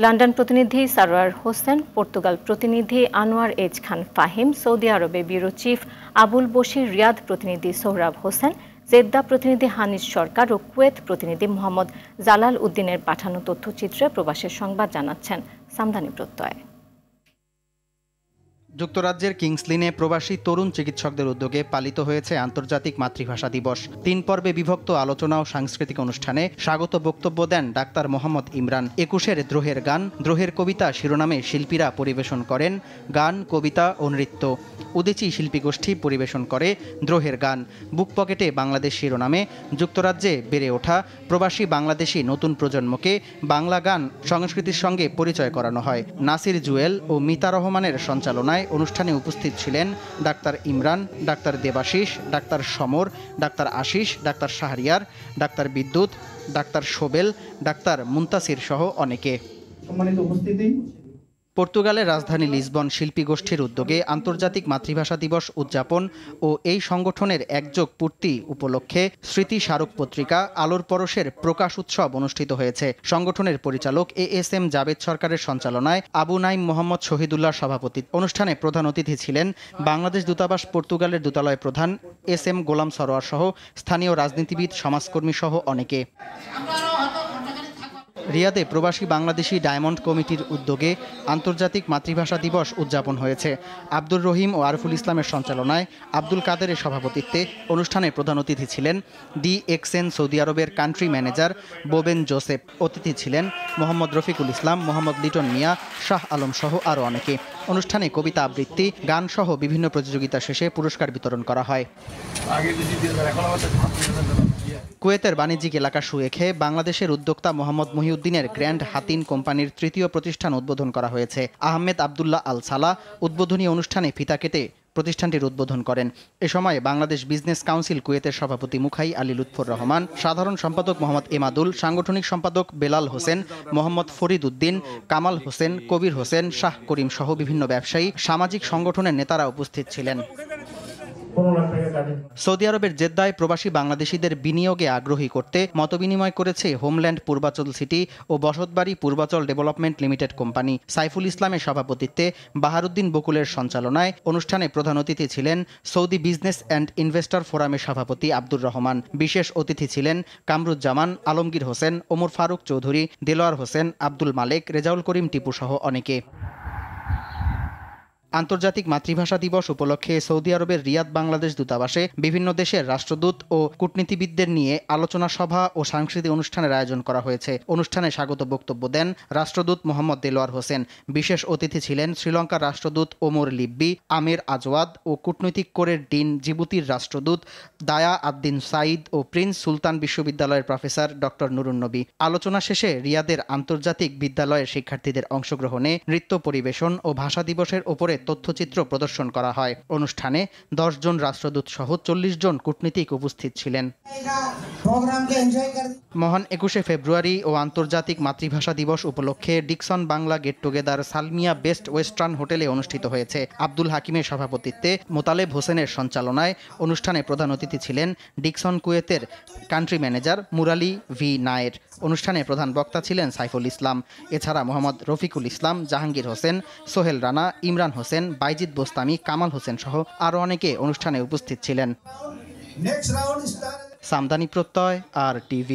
London প্রতিনিধি Sarwar Hossain, Portugal প্রতিনিধি Anwar H খান Fahim, Saudi আরবে ব্যুরো চিফ আবুল বশির, রিয়াদ প্রতিনিধি সোহরাব হোসেন, জেদ্দা প্রতিনিধি হানিস সরকার ও কুয়েত প্রতিনিধি মোহাম্মদ জালাল উদ্দিনের পাঠানো তথ্যচিত্রে প্রবাসের সংবাদ জানাচ্ছেন সামদানি প্রত্যয়। যুক্তরাজ্যের কিংস লিনে প্রবাসী তরুণ চিকিৎসকদের উদ্যোগে পালিত হয়েছে আন্তর্জাতিক মাতৃভাষা দিবস। ৩ পর্বে বিভক্ত আলোচনা ও সাংস্কৃতিক অনুষ্ঠানে স্বাগত বক্তব্য দেন ডাক্তার মোহাম্মদ ইমরান। ২১-এর দ্রোহের গান, দ্রোহের কবিতা শিরোনামে শিল্পীরা পরিবেশন করেন গান, কবিতা ও নৃত্য। উদীচী শিল্পী গোষ্ঠী পরিবেশন করে দ্রোহের গান। বুক পকেটে বাংলাদেশ শিরোনামে যুক্তরাজ্যে বেড়ে ওঠা প্রবাসী বাংলাদেশি নতুন প্রজন্মকে বাংলা গান সংস্কৃতির সঙ্গে পরিচয় করানো হয়। নাসির জুয়েল ও মিতা রহমানের সঞ্চালনায় অনুষ্ঠানে উপস্থিত ছিলেন doctor Imran, doctor Debashis, doctor Samar, doctor Ashis, doctor Shahriar, doctor Bidyut, doctor Shobel, doctor Muntasir সহ অনেকে। সম্মানিত উপস্থিতি, পর্তুগালের রাজধানী লিসবন শিল্পী গোষ্ঠীর উদ্যোগে আন্তর্জাতিক মাতৃভাষা দিবস উদযাপন ও এই সংগঠনের একযোগ পূর্তি উপলক্ষে স্মৃতি স্মারক পত্রিকা আলোর পরশের প্রকাশ উৎসব অনুষ্ঠিত হয়েছে। সংগঠনের পরিচালক ASM জাবেদ সরকারের সঞ্চালনায় আবু নাইম মোহাম্মদ শহীদুল্লাহ সভাপতি। অনুষ্ঠানে প্রধান অতিথি ছিলেন বাংলাদেশ দূতাবাস পর্তুগালের দূতালয় প্রধান SM গোলাম সরোয়ার সহ স্থানীয় রাজনীতিবিদ, সমাজকর্মী সহ অনেকে। রিয়াদে প্রবাসী বাংলাদেশি ডায়মন্ড কমিটির উদ্যোগে আন্তর্জাতিক মাতৃভাষা দিবস উদযাপন হয়েছে। আব্দুর রহিম ও আরফুল ইসলামের সঞ্চালনায় আব্দুল কাদেরের সভাপতিত্বে অনুষ্ঠানে প্রধান অতিথি ছিলেন DXN সৌদি আরবের কান্ট্রি ম্যানেজার বোবেন জোসেফ। অতিথি ছিলেন মোহাম্মদ রফিকুল ইসলাম, মোহাম্মদ লিটন মিয়া, শাহ আলম সহ আরও অনেকে। অনুষ্ঠানে কবিতা আবৃত্তি, গান সহ বিভিন্ন প্রতিযোগিতা শেষে পুরস্কার বিতরণ করা হয়। কুয়েতের বাণিজ্যিক এলাকা সুয়েখে বাংলাদেশের উদ্যোক্তা মোহাম্মদ মহিউদ্দিনের গ্র্যান্ড হাতিন কোম্পানির ৩য় প্রতিষ্ঠান উদ্বোধন করা হয়েছে। আহমেদ আবদুল্লাহ আল সালা উদ্বোধনী অনুষ্ঠানে ফিতা কেটে প্রতিষ্ঠানটির উদ্বোধন করেন। এ সময় বাংলাদেশ বিজনেস কাউন্সিল কুয়েতের সভাপতি মুখাই আলী লুৎফর রহমান, সাধারণ সম্পাদক মোহাম্মদ এমাদুল, সাংগঠনিক সম্পাদক বেলাল হোসেন, মোহাম্মদ ফরিদ উদ্দিন, কামাল হোসেন, কবির হোসেন, শাহ করিম সহ বিভিন্ন ব্যবসায়ী, সামাজিক সংগঠনের নেতারা উপস্থিত ছিলেন। সৌদি আরবের জেদ্দায় প্রবাসী বাংলাদেশিদের বিনিয়োগে আগ্রহী করতে মতবিনিময় করেছে হোমল্যান্ড পূর্বাচল সিটি ও বসতবাড়ি Purbachal development limited company. Saiful ইসলামের সভাপতিত্বে বাহারুদ্দিন বকুলের সঞ্চালনায় অনুষ্ঠানে প্রধান অতিথি ছিলেন সৌদি বিজনেস অ্যান্ড ইনভেস্টর ফোরামের সভাপতি আব্দুর রহমান। বিশেষ অতিথি ছিলেন কামরুজ্জামান, আলমগীর হোসেন, ওমর ফারুক চৌধুরী, দেলোয়ার হোসেন, আব্দুল মালেক, রেজাউল করিম টিপু সহ অনেকে। আন্তর্জাতিক মাতৃভাষা দিবস উপলক্ষে সৌদি আরবের রিয়াদ বাংলাদেশ দূতাবাসে বিভিন্ন দেশের রাষ্ট্রদূত ও কূটনীতিবিদদের নিয়ে আলোচনা সভা ও সাংস্কৃতিক অনুষ্ঠানের আয়োজন করা হয়েছে। অনুষ্ঠানে স্বাগত বক্তব্য দেন রাষ্ট্রদূত মোহাম্মদ দেলোয়ার হোসেন। বিশেষ অতিথি ছিলেন শ্রীলঙ্কার রাষ্ট্রদূত ওমর লিব্বি, আমির আজওয়াদ ও কূটনৈতিক কোরের ডিন জিবুতির রাষ্ট্রদূত দায়া আদ্দিন সাইদ ও প্রিন্স সুলতান বিশ্ববিদ্যালয়ের প্রফেসর ডক্টর নুরুন্নবী। আলোচনা শেষে রিয়াদের আন্তর্জাতিক বিদ্যালয়ের শিক্ষার্থীদের অংশগ্রহণে নৃত্য পরিবেশন ও ভাষা দিবসের ওপরে তথ্যচিত্র প্রদর্শন করা হয়। অনুষ্ঠানে 10 জন রাষ্ট্রদূত সহ 40 জন কূটনীতিক উপস্থিত ছিলেন। মহান 21শে ফেব্রুয়ারি ও আন্তর্জাতিক মাতৃভাষা দিবস উপলক্ষে Dixon Bangla get together Salmiya Best Western হোটেলে অনুষ্ঠিত হয়েছে। আব্দুল হাকিমের সভাপতিত্বে মোতালেব হোসেনের সঞ্চালনায় অনুষ্ঠানে প্রধান অতিথি ছিলেন ডিকসন কুয়েতের কান্ট্রি ম্যানেজার মুরালি ভি নায়ের। অনুষ্ঠানে প্রধান বক্তা ছিলেন সাইফুল ইসলাম। এছাড়া মোহাম্মদ রফিকুল ইসলাম, জাহাঙ্গীর হোসেন, সোহেল রানা, ইমরান হোসেন, বাইজিদ বোস্তামি, কামাল হোসেন সহ আরও অনেকে অনুষ্ঠানে উপস্থিত ছিলেন। সামদানি প্রত্যয়, RTV।